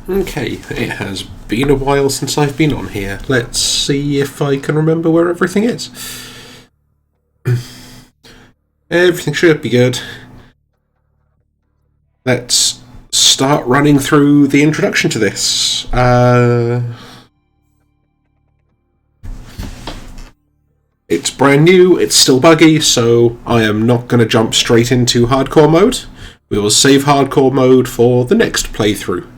Okay, it has been a while since I've been on here. Let's see if I can remember where everything is. Everything should be good. Let's start running through the introduction to this. It's brand new, it's still buggy, so I am not going to jump straight into hardcore mode. We will save hardcore mode for the next playthrough.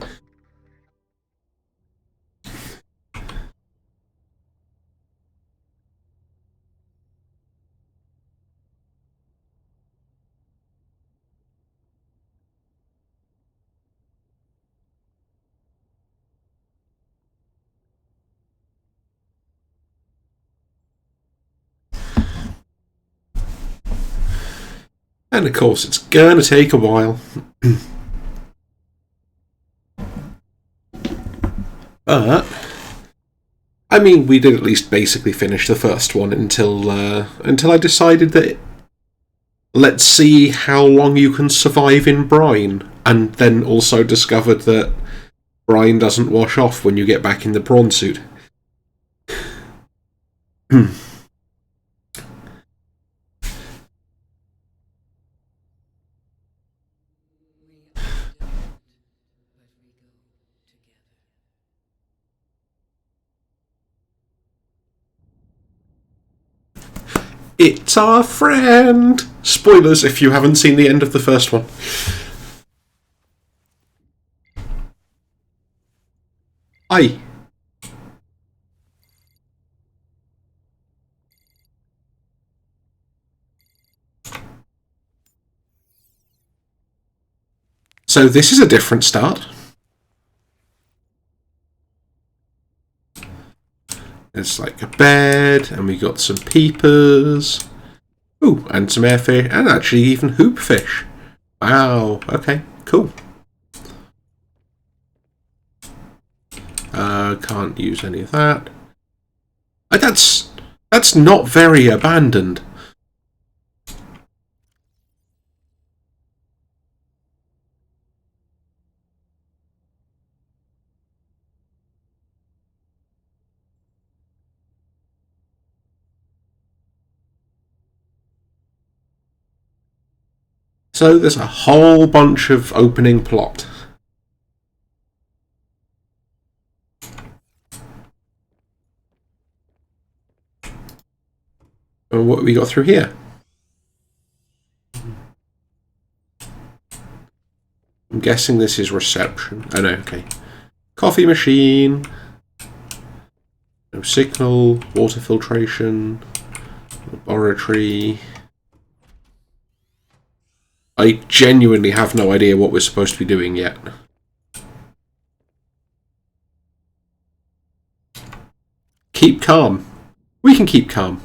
And of course, it's gonna take a while. But I mean, we did at least basically finish the first one until I decided that let's see how long you can survive in brine, and then also discovered that brine doesn't wash off when you get back in the prawn suit. It's our friend! Spoilers if you haven't seen the end of the first one. Aye. So this is a different start. It's like a bed, and we got some peepers. Ooh, and some airfish, and actually even hoopfish. Wow, okay, cool. Can't use any of that. That's not very abandoned. So there's a whole bunch of opening plot. And what have we got through here? I'm guessing this is reception. Oh no, okay. Coffee machine. No signal. Water filtration. Laboratory. I genuinely have no idea what we're supposed to be doing yet. Keep calm. We can keep calm.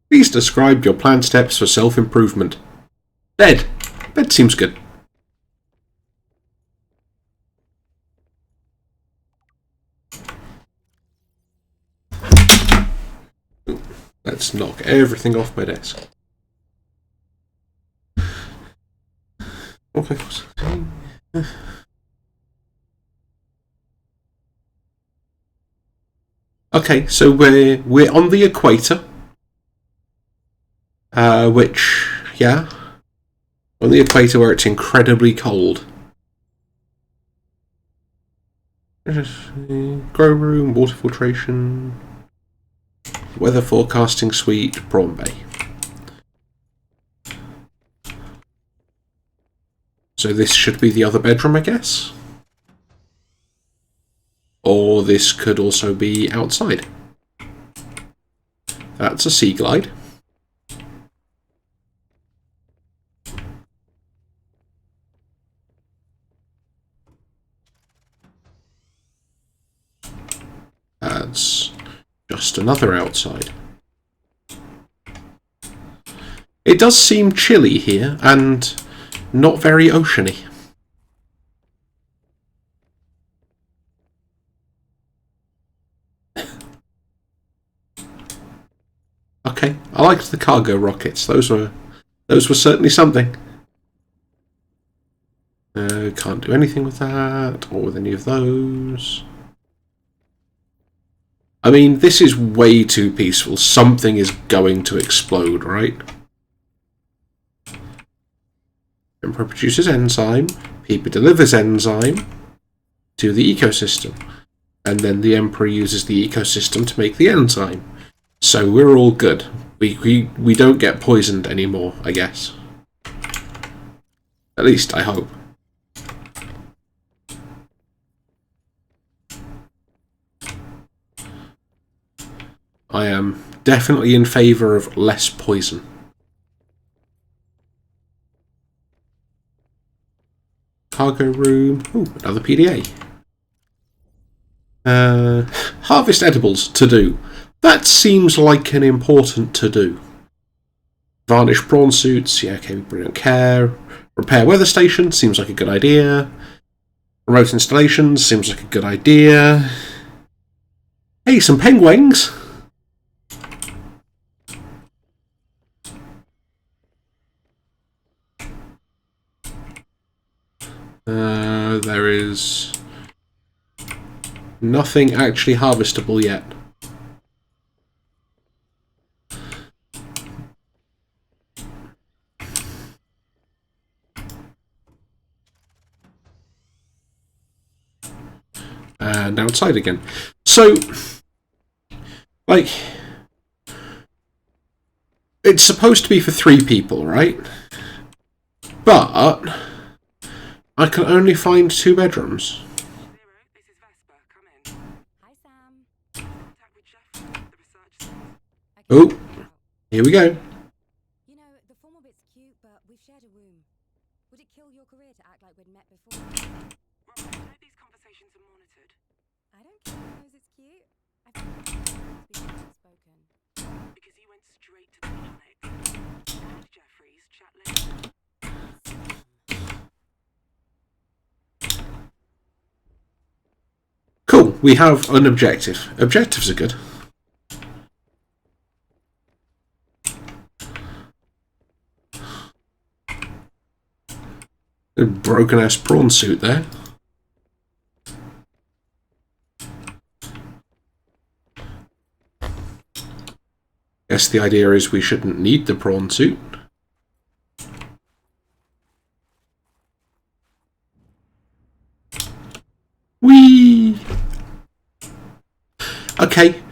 Please describe your planned steps for self-improvement. Bed. Bed seems good. Let's knock everything off my desk. Okay. Okay, so we're on the equator. Which, yeah, on the equator where it's incredibly cold. Grow room, water filtration, weather forecasting suite, prawn bay. So this should be the other bedroom, I guess? Or this could also be outside. That's a sea glide. That's just another outside. It does seem chilly here, and not very oceany. Okay, I liked the cargo rockets. Those were certainly something. Can't do anything with that, or with any of those. I mean, this is way too peaceful. Something is going to explode, right? Emperor produces enzyme. Peeper delivers enzyme to the ecosystem. And then the Emperor uses the ecosystem to make the enzyme. So we're all good. We don't get poisoned anymore, I guess. At least, I hope. I am definitely in favour of less poison. Cargo room. Ooh, another PDA. Harvest edibles to do. That seems like an important to do. Varnish prawn suits. Yeah, okay, we don't care. Repair weather station. Seems like a good idea. Remote installations. Seems like a good idea. Hey, some penguins. There is nothing actually harvestable yet. And outside again. So, like, it's supposed to be for 3 people, right? But I can only find 2 bedrooms. Oh, here we go. You know, the formal bit's cute, but we've shared a room. Would it kill your career to act like we'd met before? Well, I know these conversations are monitored. I don't care who knows it's cute. I've been outspoken. Because you went straight to the mechanics. And Jeffries, chat later. Cool, we have an objective. Objectives are good. A broken ass prawn suit there. Guess the idea is we shouldn't need the prawn suit. Whee! Okay.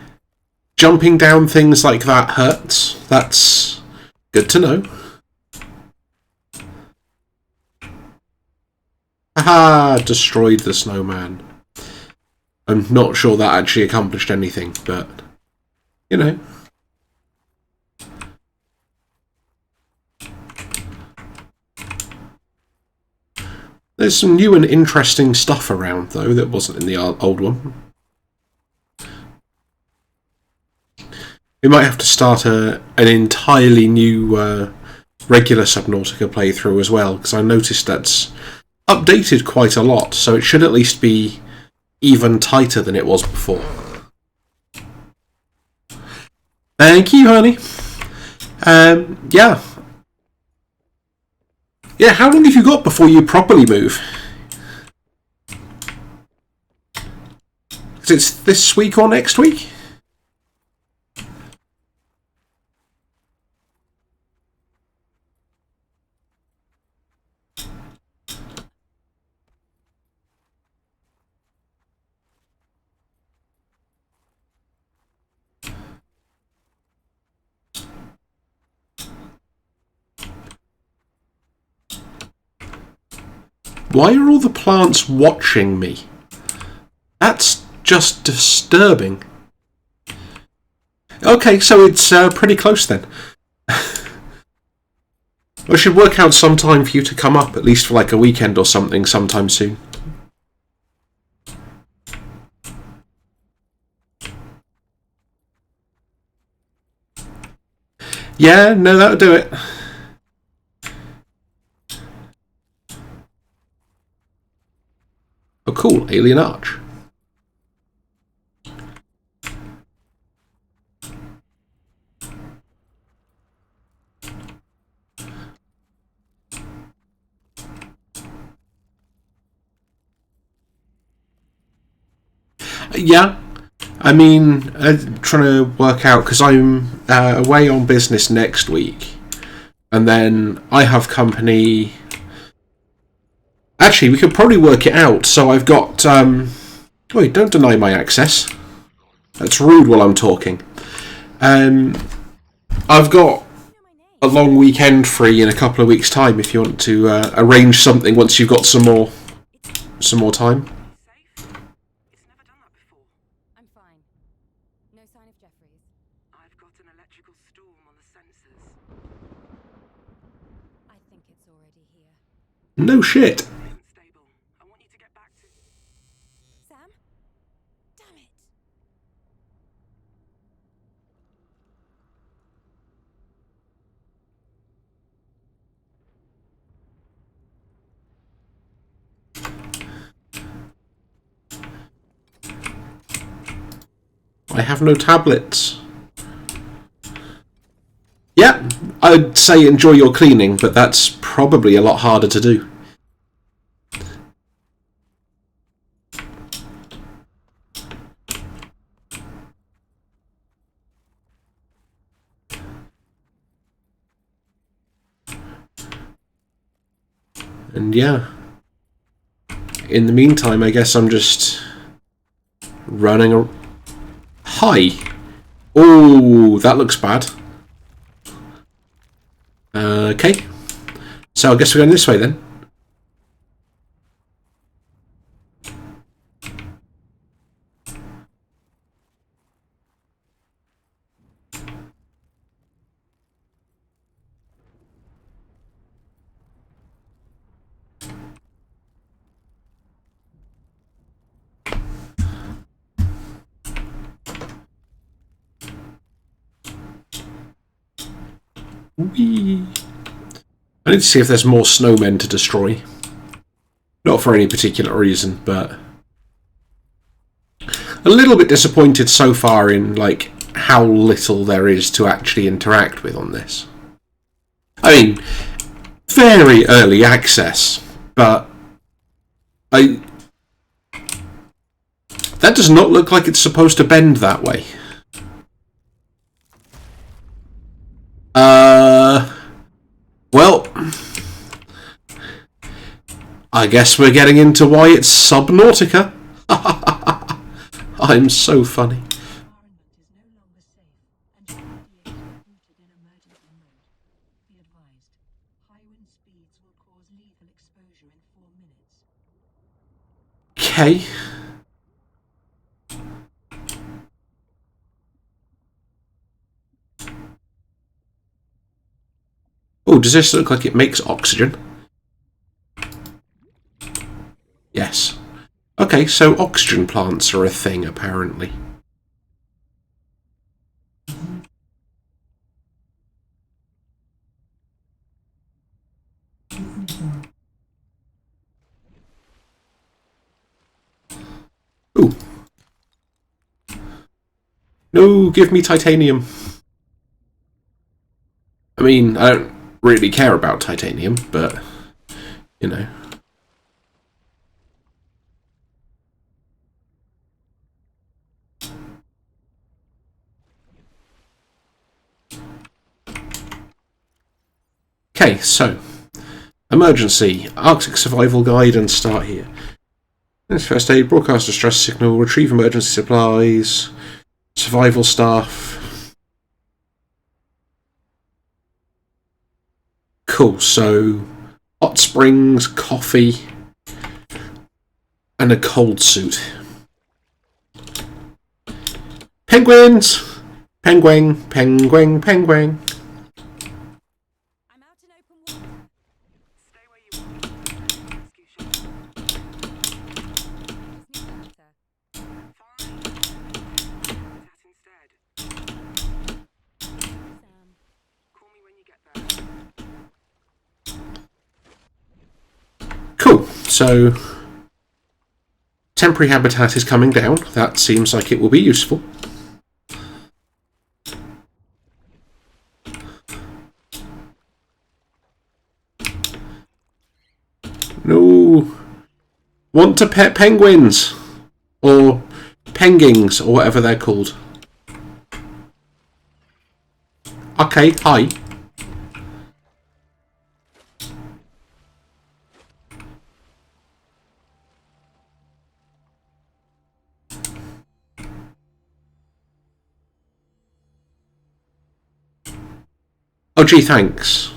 Jumping down things like that hurts. That's good to know. Haha! Destroyed the snowman. I'm not sure that actually accomplished anything, but, you know. There's some new and interesting stuff around, though, that wasn't in the old one. We might have to start an entirely new regular Subnautica playthrough as well, because I noticed that's updated quite a lot, so it should at least be even tighter than it was before. Thank you, honey. Yeah. Yeah, how long have you got before you properly move? Is it this week or next week? Why are all the plants watching me? That's just disturbing. Okay, so it's pretty close then. I should work out some time for you to come up, at least for like a weekend or something, sometime soon. Yeah, no, that'll do it. Oh, cool, alien arch. Yeah. I mean, trying to work out, because I'm away on business next week, and then I have company. Actually, we could probably work it out. So I've got. Wait, don't deny my access. That's rude while I'm talking. I've got a long weekend free in a couple of weeks' time if you want to arrange something once you've got some more time. Safe? It's never done that before. I'm fine. No sign of Jeffries. I've got an electrical storm on the sensors. I think it's already here. No shit. Isn't stable. I want you to get back to... Sam? Damn it! I have no tablets. Yeah, I'd say enjoy your cleaning, but that's probably a lot harder to do. And yeah. In the meantime, I guess I'm just running a... Hi! Oh, that looks bad. Okay. So I guess we're going this way then. Whee! I need to see if there's more snowmen to destroy. Not for any particular reason, but... a little bit disappointed so far in, like, how little there is to actually interact with on this. I mean, very early access, but... that does not look like it's supposed to bend that way. Well, I guess we're getting into why it's Subnautica. I'm so funny. The environment is no longer safe, and your radiators are booted in emergency mode. Be advised, high wind speeds will cause lethal exposure in 4 minutes. Okay. Oh, does this look like it makes oxygen? Yes. Okay, so oxygen plants are a thing, apparently. Ooh. No, give me titanium. I mean, I don't really care about titanium, but, you know. Okay, so, emergency, Arctic survival guide, and start here. First aid, broadcast distress signal, retrieve emergency supplies, survival staff. Cool, so hot springs, coffee, and a cold suit. Penguins! Penguin, penguin, penguin. I'm out in open water. Stay where you are. Rescue shuttle. Just need water. Fine. That instead. Sam. Call me when you get there. Cool, so temporary habitat is coming down. That seems like it will be useful. No. Want to pet penguins. Or Pengings, or whatever they're called. Okay, hi. Oh gee, thanks.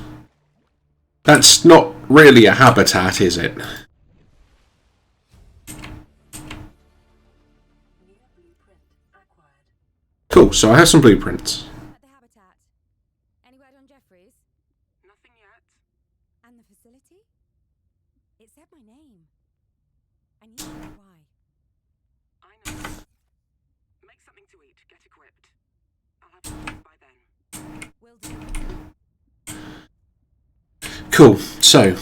That's not really a habitat, is it? New blueprint acquired. Cool, so I have some blueprints. At the habitat. Any word on Jeffries? Nothing yet. And the facility? It said my name. I need to know why. I know. Make something to eat. Get equipped. I'll have it by then. Will do. Cool, so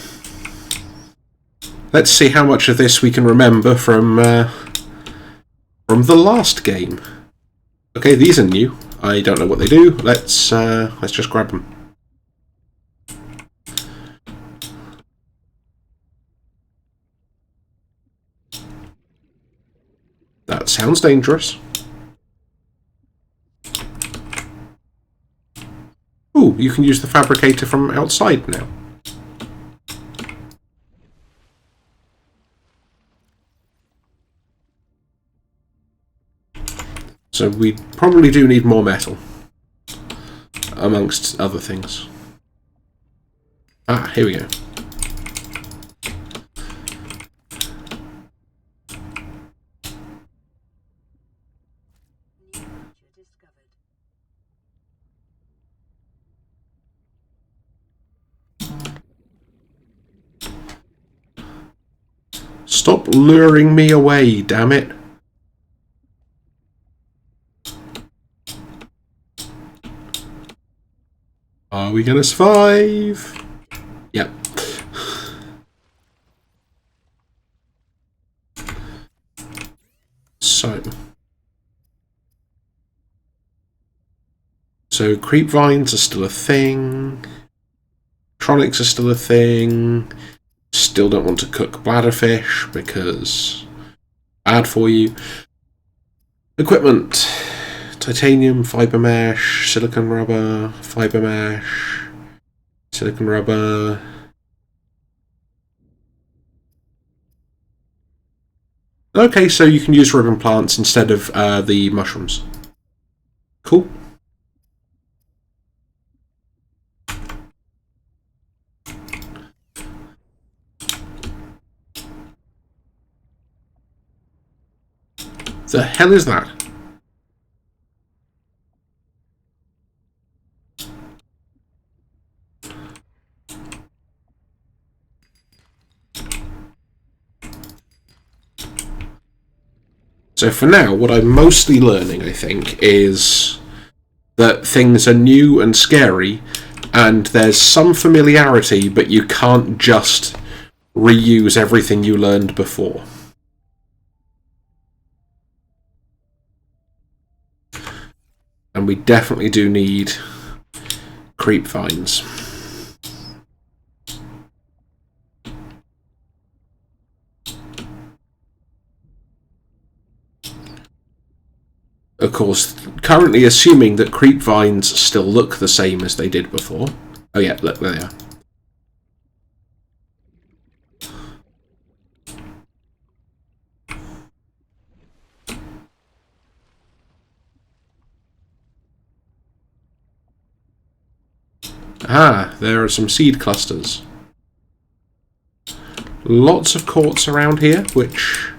let's see how much of this we can remember from the last game. Okay, these are new. I don't know what they do. Let's just grab them. That sounds dangerous. Ooh, you can use the fabricator from outside now. So we probably do need more metal, amongst other things. Ah, here we go. New feature discovered. Stop luring me away, damn it. Are we gonna survive? Yep. So creep vines are still a thing. Tronics are still a thing. Still don't want to cook bladderfish because bad for you. Equipment. Titanium, fiber mesh, silicon rubber, fiber mesh, silicon rubber. Okay, so you can use ribbon plants instead of the mushrooms. Cool. The hell is that? So for now, what I'm mostly learning, I think, is that things are new and scary, and there's some familiarity, but you can't just reuse everything you learned before. And we definitely do need creep vines. Of course, currently assuming that creep vines still look the same as they did before. Oh yeah, look, there they are. Ah, there are some seed clusters. Lots of quartz around here, which,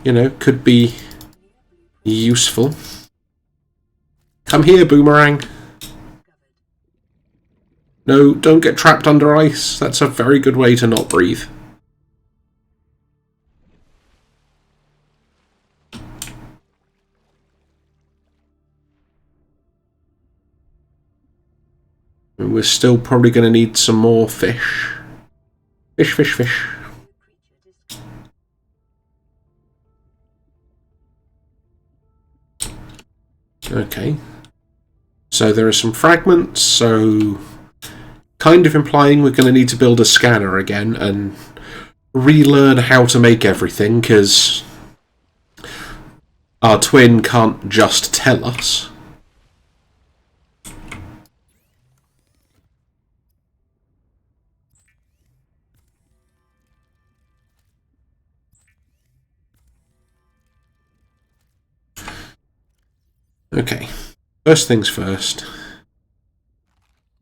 you know, could be useful. Come here, Boomerang. No, don't get trapped under ice. That's a very good way to not breathe. And we're still probably going to need some more fish. Fish, fish, fish. Okay. So there are some fragments, so kind of implying we're going to need to build a scanner again and relearn how to make everything, because our twin can't just tell us. Okay, first things first.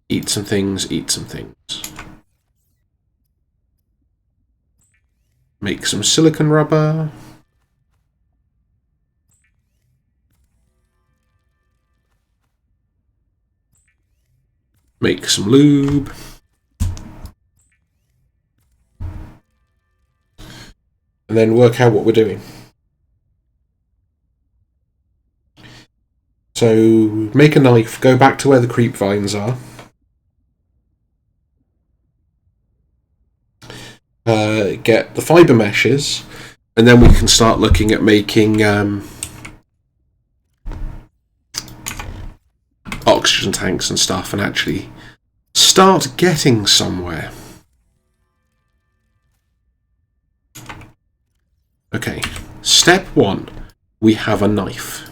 Eat some things, eat some things. Make some silicone rubber. Make some lube. And then work out what we're doing. So, make a knife, go back to where the creep vines are. Get the fibre meshes, and then we can start looking at making oxygen tanks and stuff, and actually start getting somewhere. Okay, step 1, we have a knife.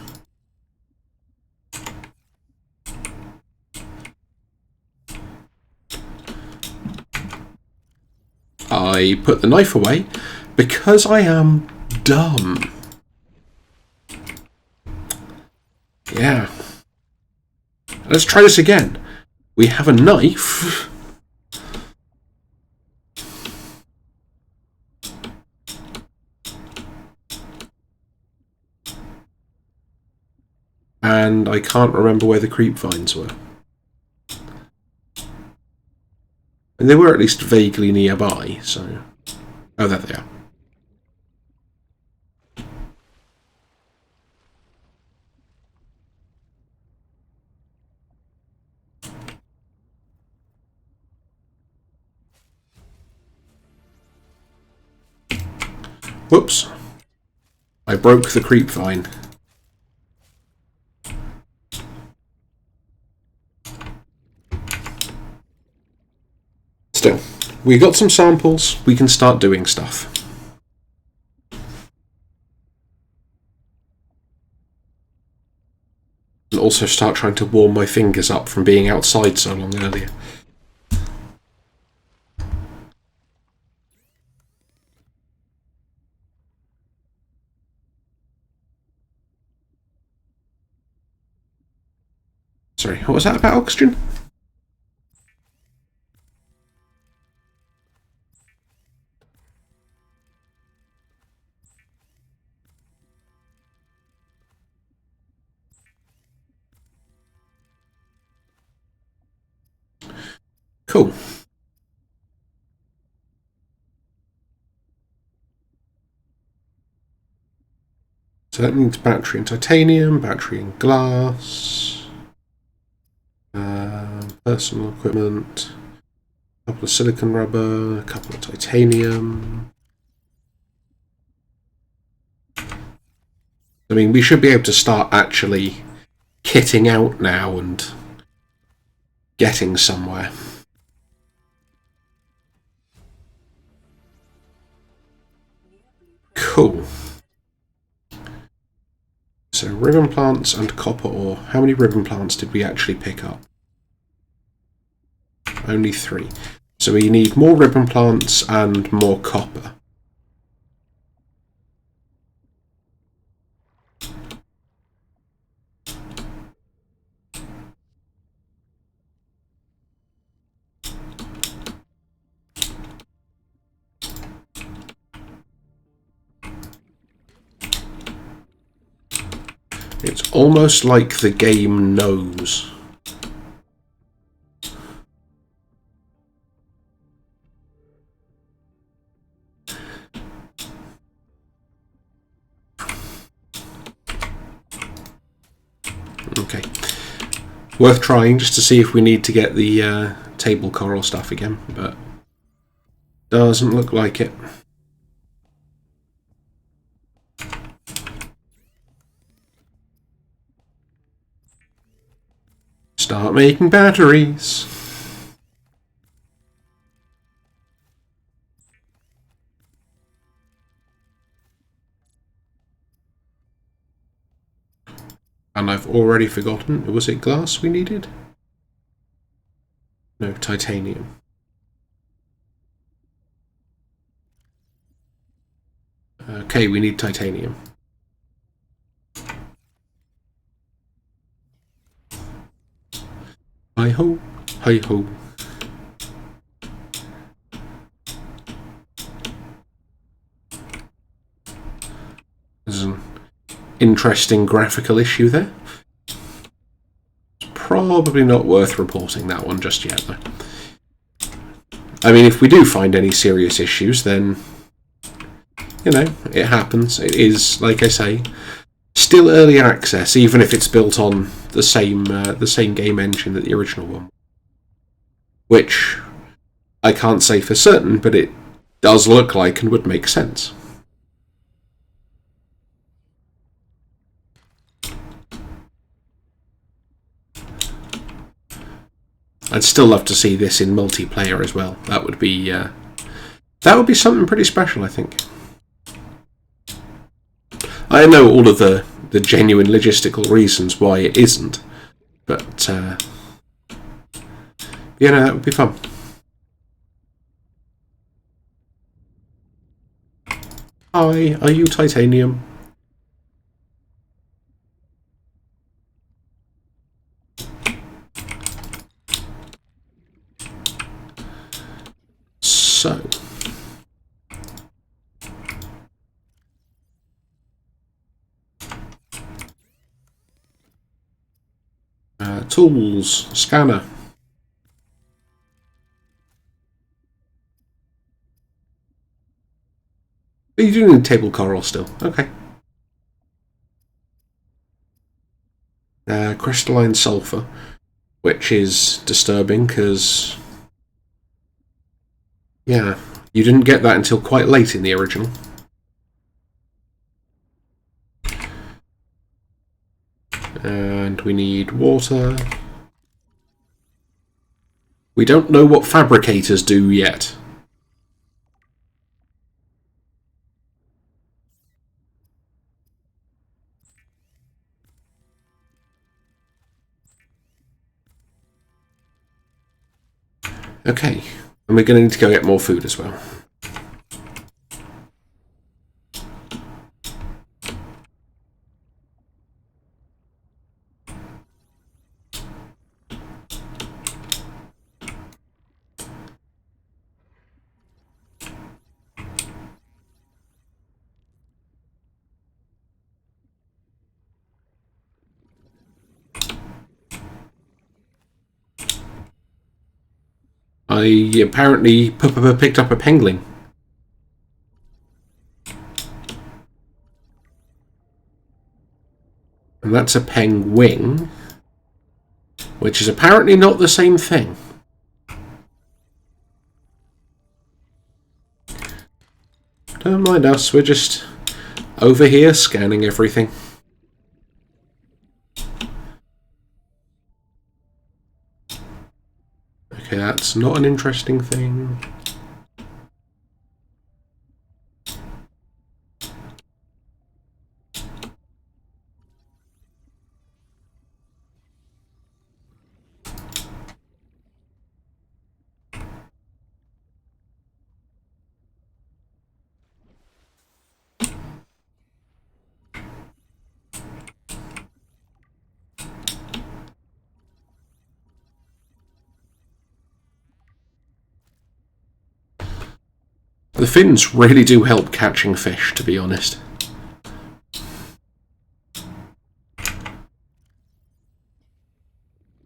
I put the knife away because I am dumb. Yeah. Let's try this again. We have a knife. And I can't remember where the creep vines were. And they were at least vaguely nearby, so... Oh, there they are. Whoops. I broke the creep vine. Still, we got some samples, we can start doing stuff. And also start trying to warm my fingers up from being outside so long earlier. Sorry, what was that about oxygen? Cool. So that means battery and titanium, battery and glass, personal equipment, a couple of silicon rubber, a couple of titanium. I mean, we should be able to start actually kitting out now and getting somewhere. Cool. So ribbon plants and copper ore. How many ribbon plants did we actually pick up? Only 3. So we need more ribbon plants and more copper. It's almost like the game knows. Okay. Worth trying just to see if we need to get the table coral stuff again, but doesn't look like it. Start making batteries. And I've already forgotten. Was it glass we needed? No, titanium. Okay, we need titanium. Hi-ho, hi-ho. There's an interesting graphical issue there. It's probably not worth reporting that one just yet, though. I mean, if we do find any serious issues, then, you know, it happens. It is, like I say, still early access, even if it's built on the same game engine that the original one. Which I can't say for certain, but it does look like and would make sense. I'd still love to see this in multiplayer as well. That would be something pretty special, I think. I know all of the genuine logistical reasons why it isn't, but you know, that would be fun. Hi, are you titanium? So, tools, scanner. You do need table coral still. Okay. Crystalline sulfur, which is disturbing because, yeah, you didn't get that until quite late in the original. And we need water. We don't know what fabricators do yet. Okay, and we're going to need to go get more food as well. I apparently picked up a pengling. And that's a penguin, which is apparently not the same thing. Don't mind us, we're just over here scanning everything. Okay, that's not an interesting thing. The fins really do help catching fish, to be honest.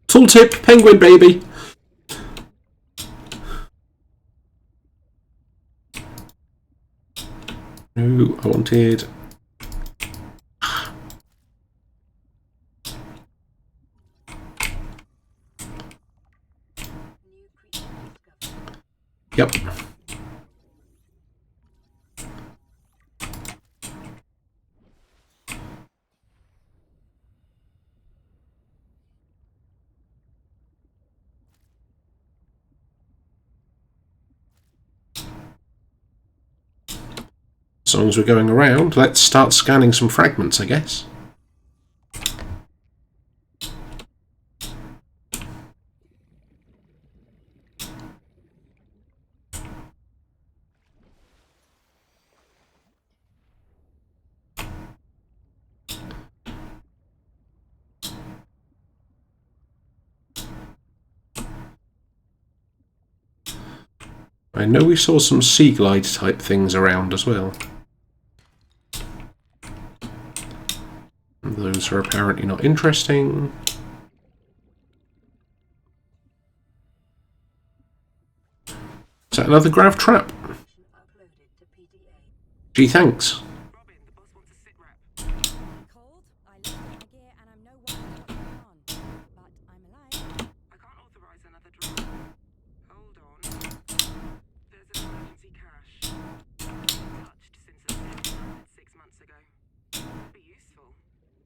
Tooltip, penguin baby! No, I wanted... Yep. As long as we're going around, let's start scanning some fragments, I guess. I know we saw some sea glide type things around as well. Those are apparently not interesting. Is that another grav trap? Gee, thanks. Cold? I left my gear and I'm no wiser what's going on. But I'm alive. I can't authorize another drop. Hold on. There's an emergency cache. Touched since the thing landed 6 months ago. Could be useful.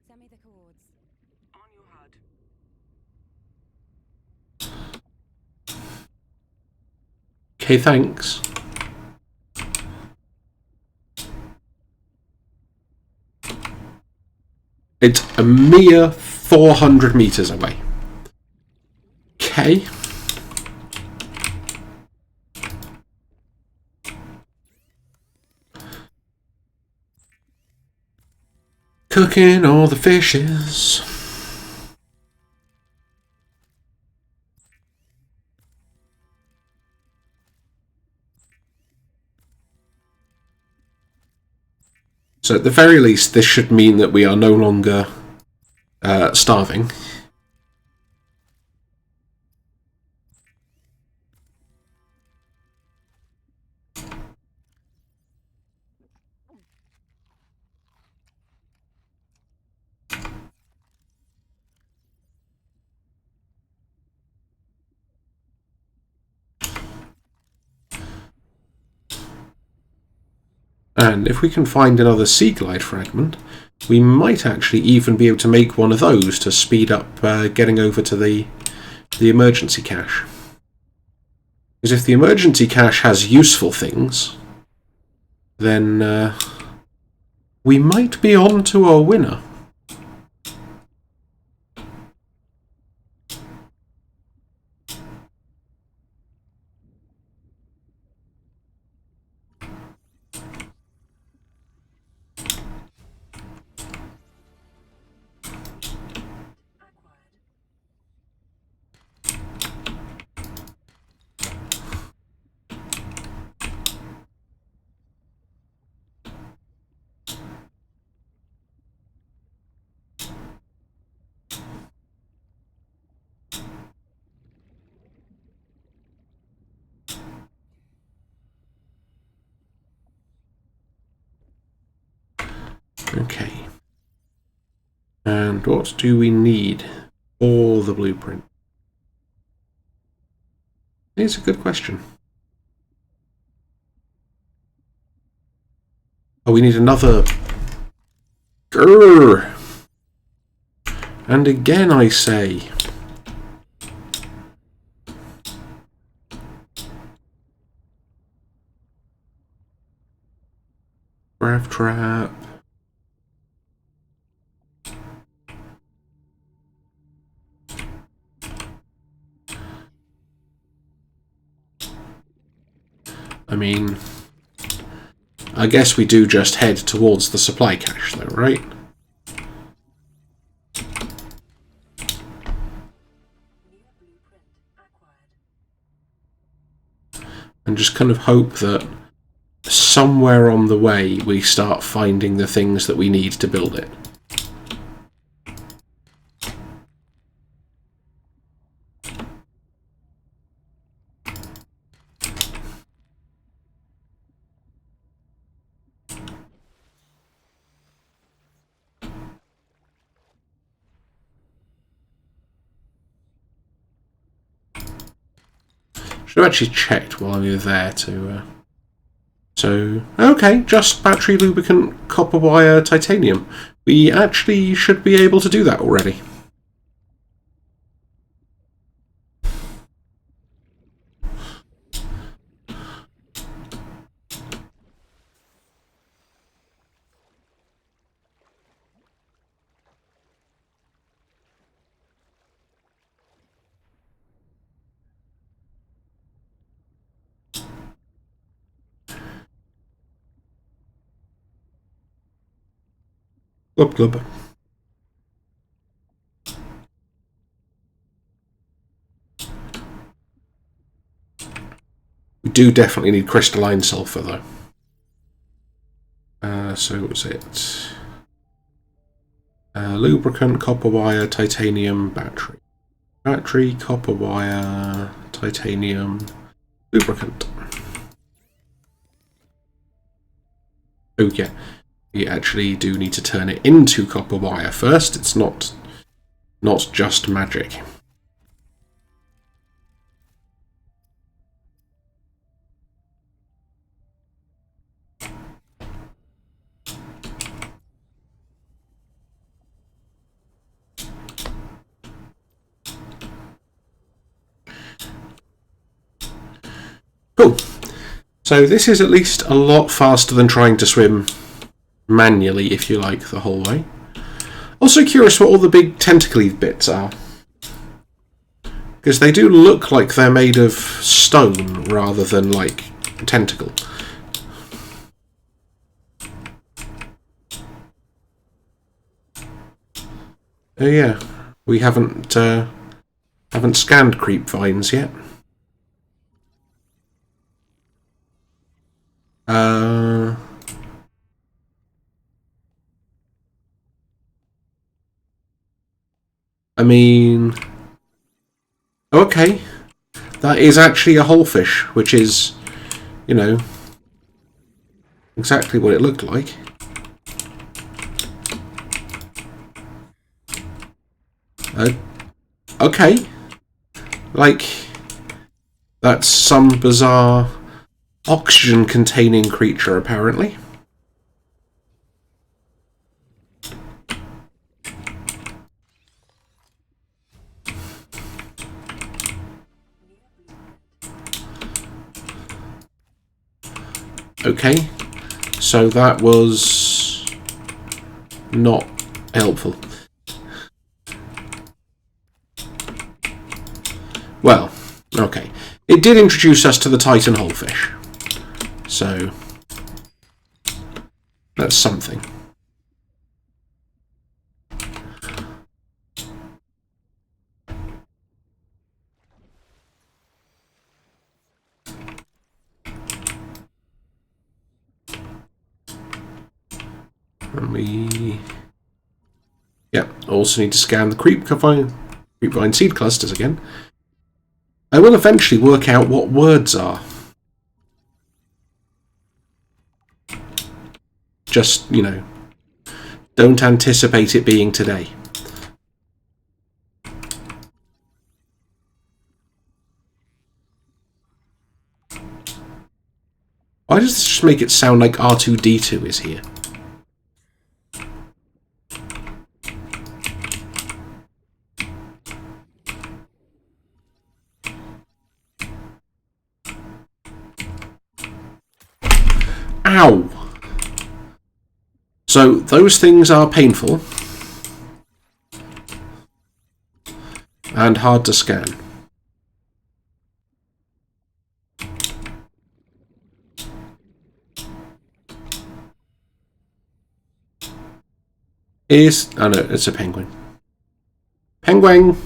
Send me the coords. On your HUD. Okay, thanks. It's a mere 400 meters away. Okay. Cooking all the fishes. So at the very least, this should mean that we are no longer starving. And if we can find another sea glide fragment, we might actually even be able to make one of those to speed up getting over to the emergency cache. Because if the emergency cache has useful things, then we might be on to our winner. Okay. And what do we need for the blueprint? It's a good question. Oh, we need another... Grrr. And again I say... Grav trap... I mean... I guess we do just head towards the supply cache though, right? And just kind of hope that somewhere on the way we start finding the things that we need to build it. Should have actually checked while we were there to... So, okay, just battery, lubricant, copper wire, titanium. We actually should be able to do that already. Glub glub. We do definitely need crystalline sulfur, though. So what was it? Lubricant, copper wire, titanium, battery. Battery, copper wire, titanium, lubricant. Oh yeah, we actually do need to turn it into copper wire first. It's not just magic. Cool. So this is at least a lot faster than trying to swim manually, if you like, the whole way. Also curious what all the big tentacly bits are. Because they do look like they're made of stone rather than, like, tentacle. Oh yeah, we haven't scanned creep vines yet. I mean, okay, that is actually a whole fish, which is, you know, exactly what it looked like. Okay, like, that's some bizarre oxygen-containing creature, apparently. Okay, so that was not helpful. Well, okay. It did introduce us to the Titan Holefish. So, that's something. And we... yeah, also need to scan the creepvine seed clusters again. I will eventually work out what words are. Just, you know, don't anticipate it being today. Why does this just make it sound like R2-D2 is here? Ow! So, those things are painful. And hard to scan. Oh no, it's a penguin. Penguin!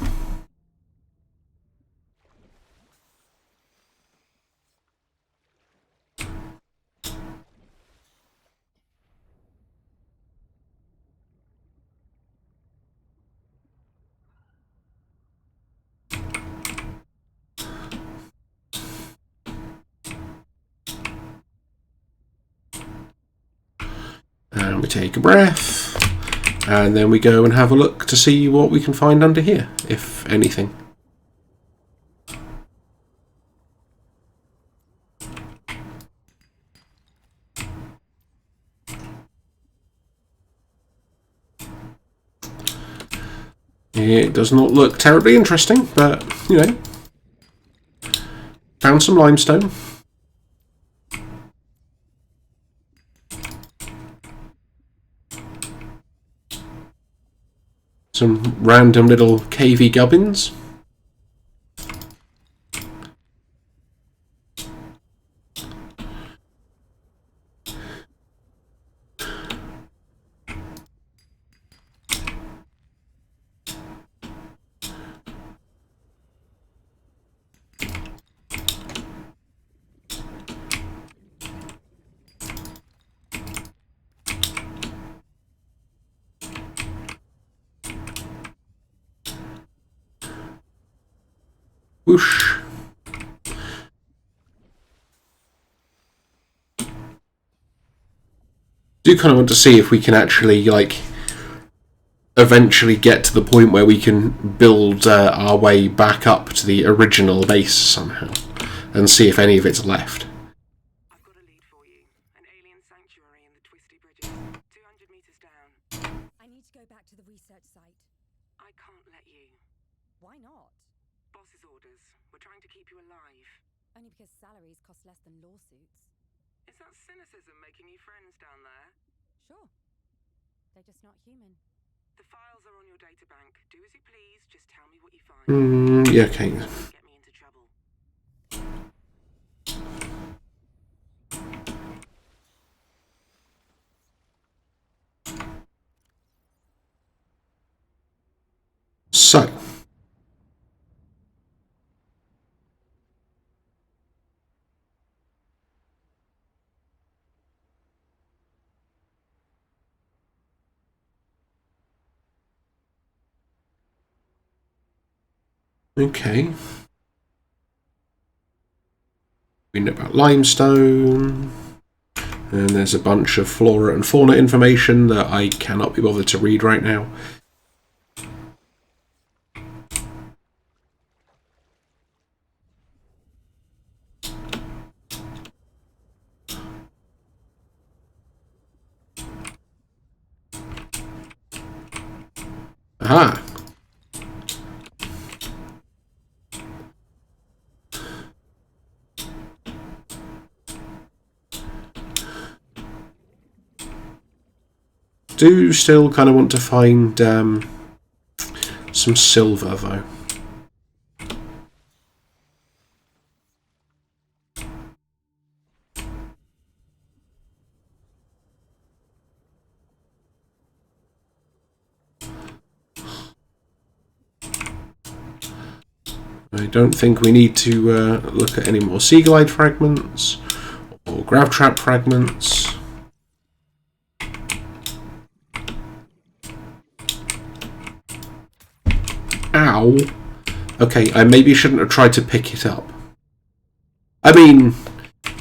And we take a breath. And then we go and have a look to see what we can find under here, if anything. It does not look terribly interesting, but, you know, found some limestone. Some random little cavey gubbins. Whoosh. Do kind of want to see if we can actually, like, eventually get to the point where we can build our way back up to the original base somehow, and see if any of it's left. I've got a lead for you. An alien sanctuary in the Twisty Bridges. 200 meters down. I need to go back to the research site. I can't let you. Why not? Boss's orders. We're trying to keep you alive. Only because salaries cost less than lawsuits. Is that cynicism making you friends down there? Sure. They're just not human. The files are on your databank. Do as you please. Just tell me what you find. Yeah, okay. Get me into trouble. So. Okay. We know about limestone. And there's a bunch of flora and fauna information that I cannot be bothered to read right now. Aha! Do still kind of want to find some silver, though. I don't think we need to look at any more sea glide fragments or grav trap fragments. Ow. Okay, I maybe shouldn't have tried to pick it up. I mean,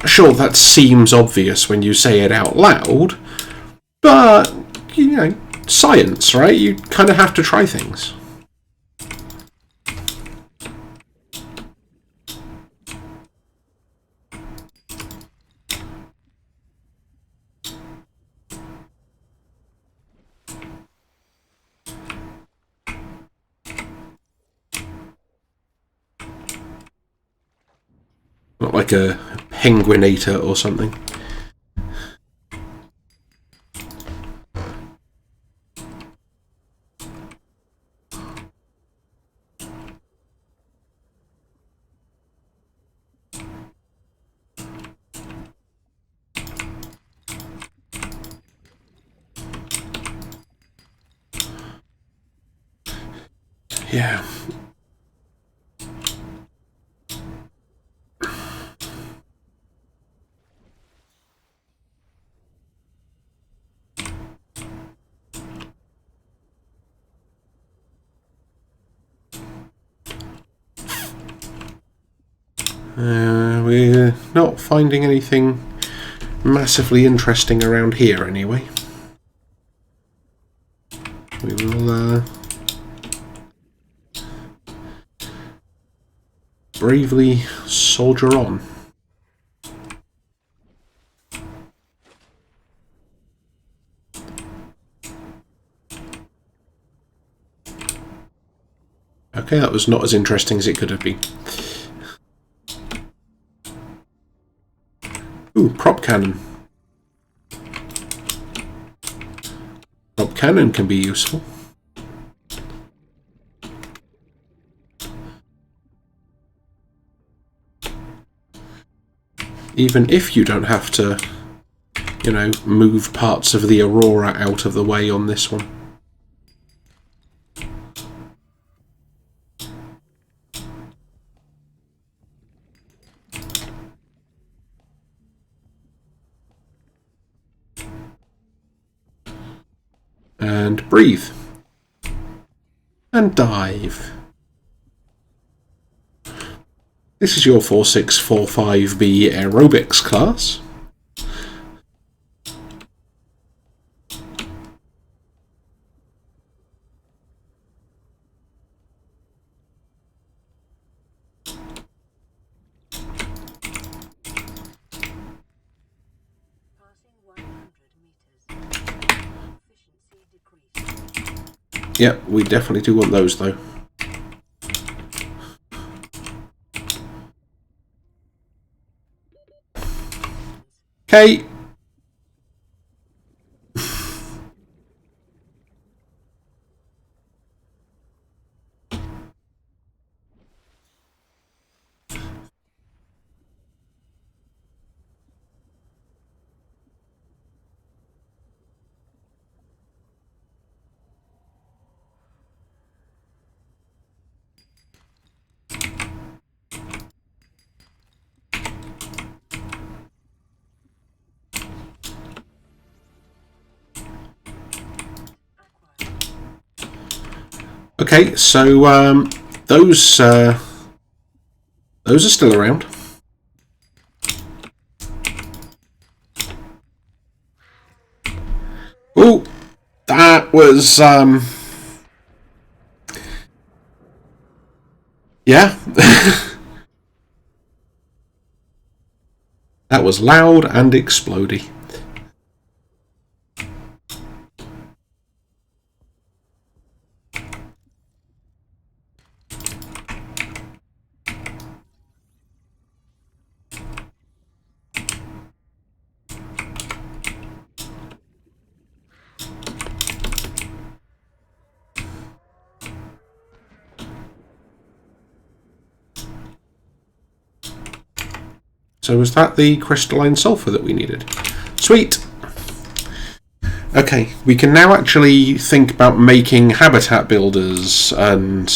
sure, that seems obvious when you say it out loud, but, you know, science, right? You kind of have to try things. Not like a penguinator or something. Yeah. We're not finding anything massively interesting around here anyway. We will bravely soldier on. Okay, that was not as interesting as it could have been. Ooh, prop cannon. Prop cannon can be useful. Even if you don't have to, you know, move parts of the Aurora out of the way on this one. And breathe. And dive. This is your 4645B aerobics class. Passing 100 meters. Efficiency decreased. Yep, we definitely do want those though. Okay. Okay, so those are still around. Oh, that was yeah. That was loud and explodey. So was that the crystalline sulfur that we needed? Sweet! Okay, we can now actually think about making habitat builders and...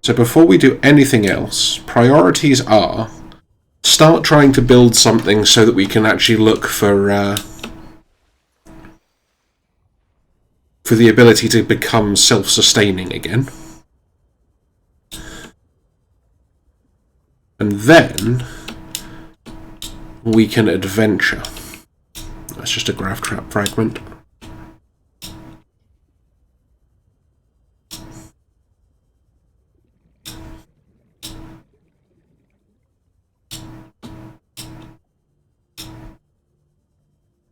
So before we do anything else, priorities are start trying to build something so that we can actually look for the ability to become self-sustaining again. And then we can adventure. That's just a graph trap fragment.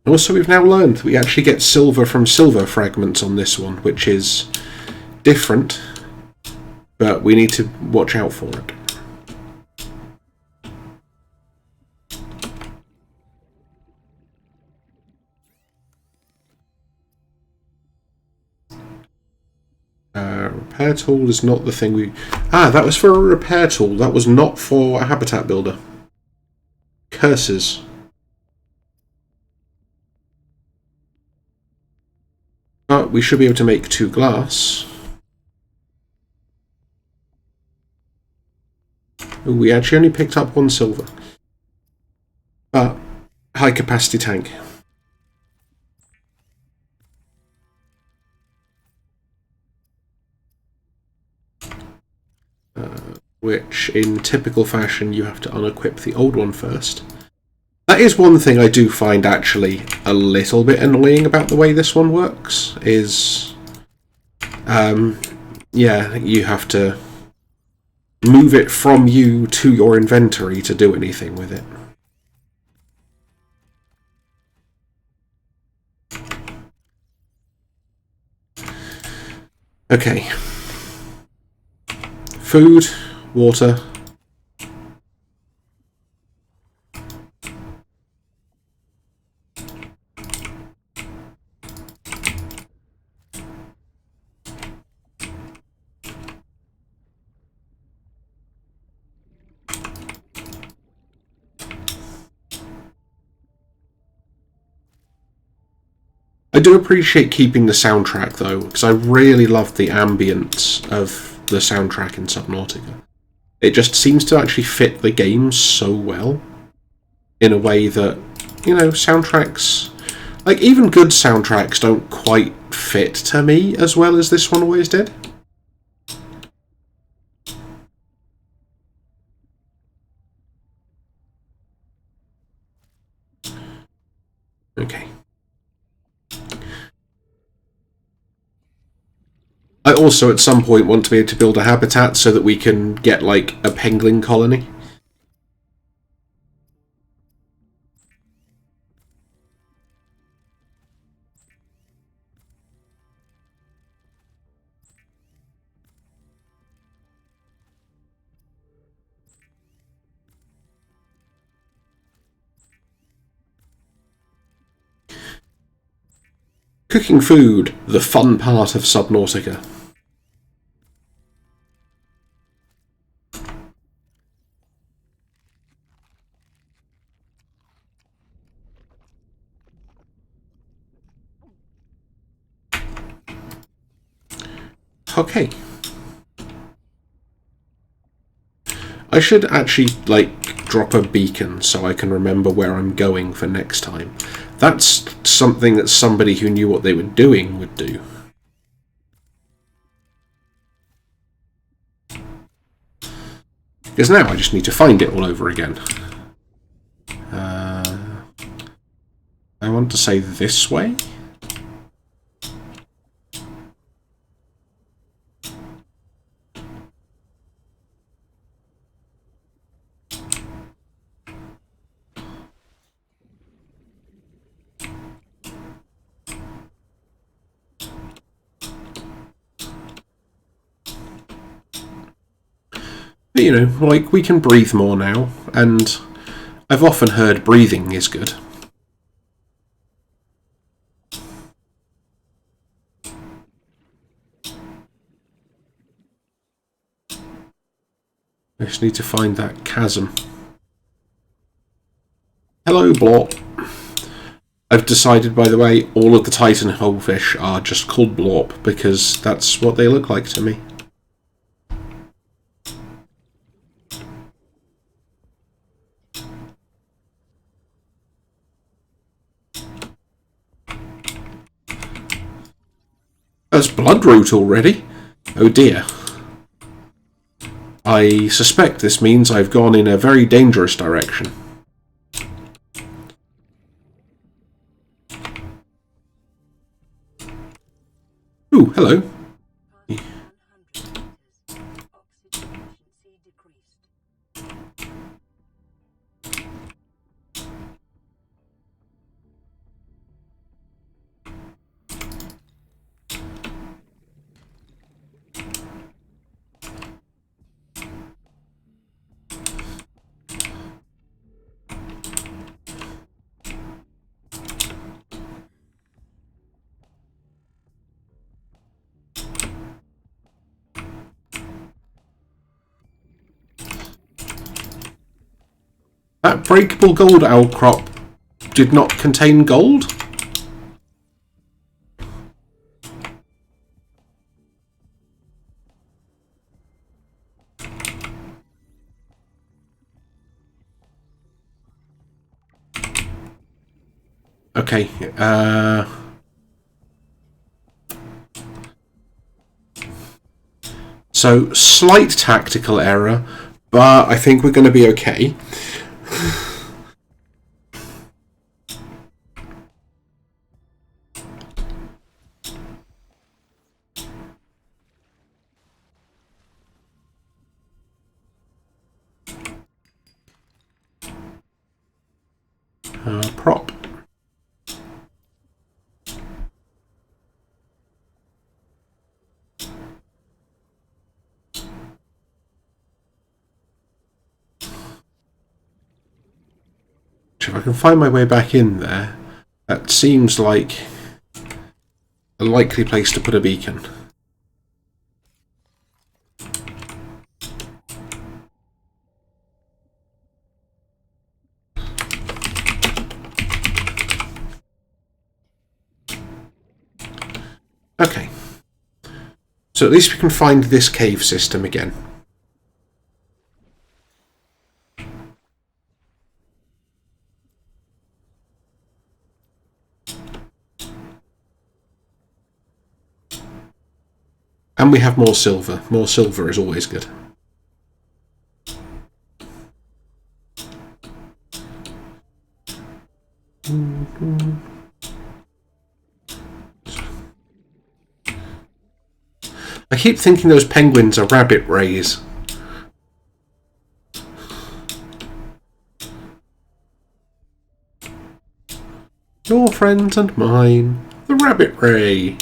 Also, we've now learned we actually get silver from silver fragments on this one, which is different, but we need to watch out for it. Repair tool is not the thing we... Ah, that was for a repair tool. That was not for a habitat builder. Curses. But we should be able to make 2 glass. Ooh, we actually only picked up 1 silver. But, high capacity tank. Which, in typical fashion, you have to unequip the old one first. That is one thing I do find actually a little bit annoying about the way this one works, is... yeah, you have to move it from you to your inventory to do anything with it. Okay. Food, water. I do appreciate keeping the soundtrack though, because I really love the ambience of the soundtrack in Subnautica. It just seems to actually fit the game so well, in a way that, you know, soundtracks, like even good soundtracks don't quite fit to me as well as this one always did. Okay. I also, at some point, want to be able to build a habitat so that we can get, like, a pangolin colony. Cooking food, the fun part of Subnautica. Okay. I should actually, like, drop a beacon so I can remember where I'm going for next time. That's something that somebody who knew what they were doing would do. Because now I just need to find it all over again. I want to say this way? But, you know, like, we can breathe more now, and I've often heard breathing is good. I just need to find that chasm. Hello, Blorp. I've decided, by the way, all of the Titan holefish are just called Blorp because that's what they look like to me. There's bloodroot already? Oh dear. I suspect this means I've gone in a very dangerous direction. Ooh, hello. Past 100 meters. Oxygen efficiency decreased. That breakable gold outcrop did not contain gold? Okay, so, slight tactical error, but I think we're going to be okay. Prop. If I can find my way back in there, that seems like a likely place to put a beacon. Okay. So at least we can find this cave system again. And we have more silver. More silver is always good. I keep thinking those penguins are rabbit rays. Your friends and mine, the rabbit ray.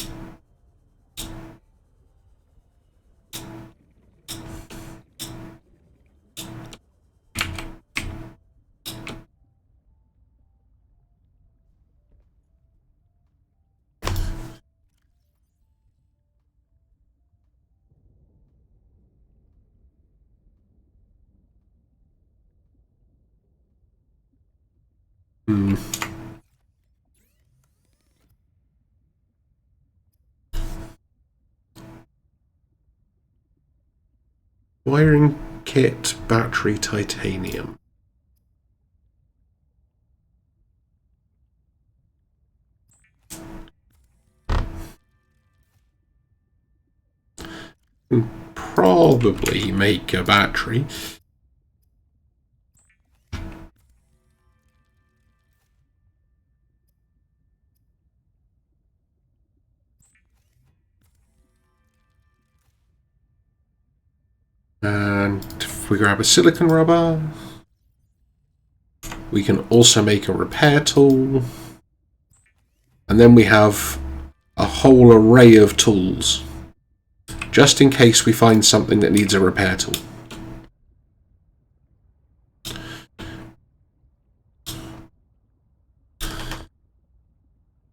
Wiring kit, battery, titanium. Probably make a battery. And if we grab a silicon rubber, we can also make a repair tool. And then we have a whole array of tools, just in case we find something that needs a repair tool.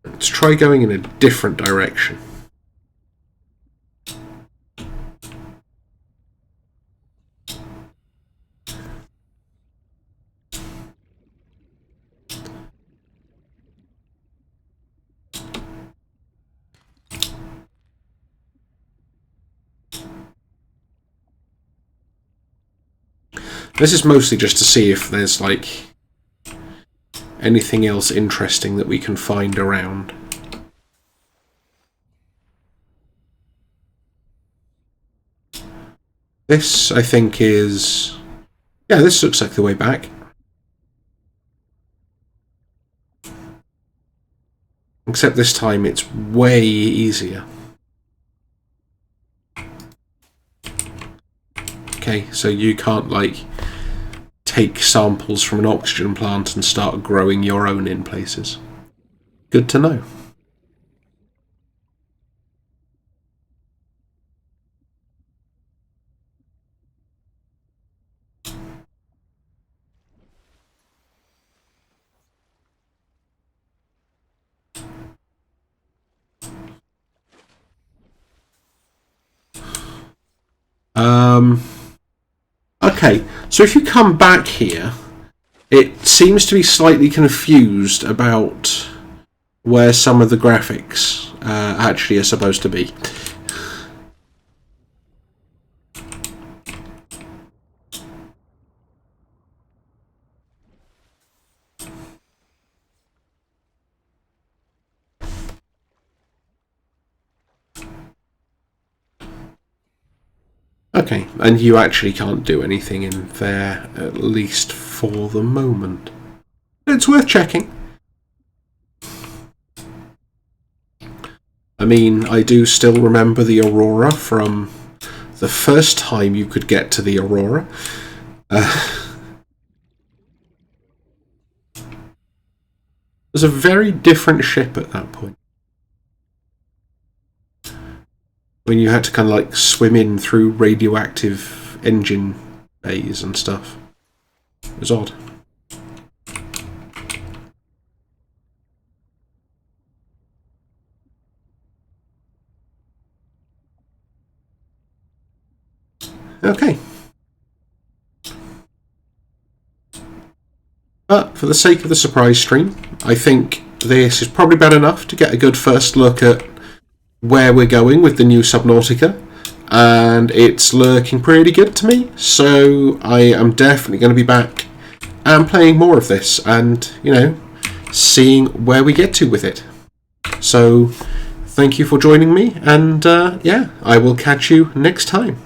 Let's try going in a different direction. This is mostly just to see if there's like anything else interesting that we can find around. This, I think, is... yeah, this looks like the way back. Except this time it's way easier. Okay, so you can't, like, take samples from an oxygen plant and start growing your own in places. Good to know. Okay, so if you come back here, it seems to be slightly confused about where some of the graphics actually are supposed to be. Okay, and you actually can't do anything in there, at least for the moment. It's worth checking. I mean, I do still remember the Aurora from the first time you could get to the Aurora. It was a very different ship at that point. When you had to kind of like swim in through radioactive engine bays and stuff. It was odd. Okay. But for the sake of the surprise stream, I think this is probably bad enough to get a good first look at where we're going with the new Subnautica, and it's looking pretty good to me, so I am definitely going to be back and playing more of this and, you know, seeing where we get to with it. So thank you for joining me, and yeah, I will catch you next time.